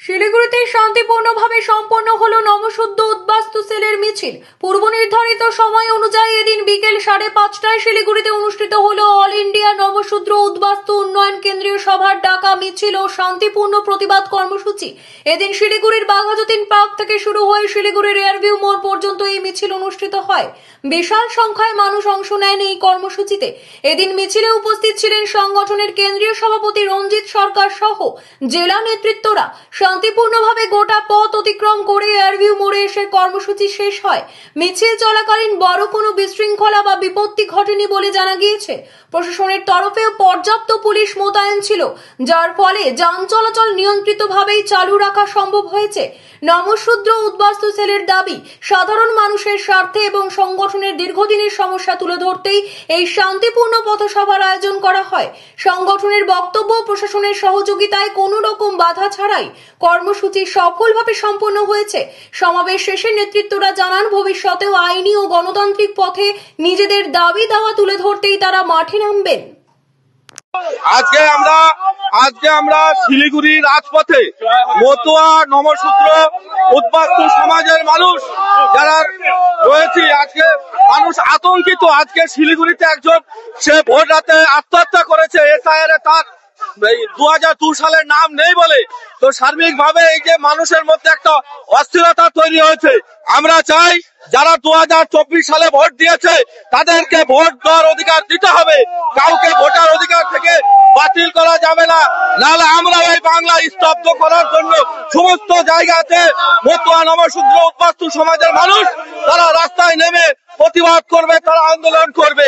শিলিগুড়িতে শান্তিপূর্ণভাবে সম্পন্ন হলো নমশুদ্ধ উদ্বাস্তু সেলের মিছিল। পূর্ব নির্ধারিত সময় অনুযায়ী এদিন বিকেল 5:30টায় শিলিগুড়িতে অনুষ্ঠিত হলো অল ইন্ডিয়া নমশূদ্র উদ্বাস্তু উন্নয়ন কেন্দ্রীয় সভার ডাকা মিছিল ও শান্তিপূর্ণ প্রতিবাদ কর্মসূচি। এদিন শিলিগুড়ির বাঘাযতীন পার্ক থেকে শুরু হয়ে শিলিগুড়ির এয়ারভিউ মোড় পর্যন্ত এই মিছিল অনুষ্ঠিত হয়। বিশাল সংখ্যায় মানুষ অংশ নেন এই কর্মসূচিতে। এদিন মিছিলে উপস্থিত ছিলেন সংগঠনের কেন্দ্রীয় সভাপতি রঞ্জিত সরকার সহ জেলা নেতৃত্বরা। শান্তিপূর্ণভাবে গোটা পথ অতিক্রম করে এয়ারভিউ মোড়ে এসে কর্মসূচি শেষ হয়। মিছিল চলাকালীন বড় কোনো বিশৃঙ্খলা বা বিপত্তি ঘটেনি বলে জানা গিয়েছে। প্রশাসনের তরফেও পর্যাপ্ত পুলিশ মোতায়েন ছিল, যার ফলে যান চলাচল নিয়ন্ত্রিতভাবেই চালু রাখা সম্ভব হয়েছে। নমশূদ্র উদ্বাস্তু সেলের দাবি সাধারণ মানুষের স্বার্থে এবং সংগঠনের দীর্ঘদিনের সমস্যা তুলে ধরতেই এই শান্তিপূর্ণ পথসভার আয়োজন করা হয়। সংগঠনের বক্তব্য, প্রশাসনের সহযোগিতায় কোনো রকম বাধা ছাড়াই কর্মসূচি সফলভাবে সম্পন্ন হয়েছে। সমাবেশ শেষে নেতৃত্বরা জানান, ভবিষ্যতেও আইনি ও গণতান্ত্রিক পথে নিজেদের দাবি দাওয়া তুলে ধরতেই তারা মাঠে নামবেন। আজকে আমরা শিলিগুড়ি রাজপথে মতুয়া নমশূদ্র উদ্বাস্তু সমাজের মানুষ যারা রয়েছে, আজকে মানুষ আতঙ্কিত। আজকে শিলিগুড়িতে একজন সে ভোট রাতে আত্মহত্যা করেছে, এসআইআর তার 2002 সালের নাম নেই বলে। তো সার্বিকভাবে এই যে মানুষের মধ্যে একটা অস্থিরতা তৈরি হয়েছে, আমরা চাই যারা 2024 সালে ভোট দিয়েছে তাদেরকে ভোট দেওয়ার অধিকার দিতে হবে। কাউকে ভোটার অধিকার থেকে বাতিল করা যাবে না, নাহলে আমরা এই বাংলা স্তব্ধ করার জন্য সমস্ত জায়গাতে মতুয়া নমশূদ্র উদ্বাস্তু সমাজের মানুষ তারা রাস্তায় নেমে প্রতিবাদ করবে, তারা আন্দোলন করবে।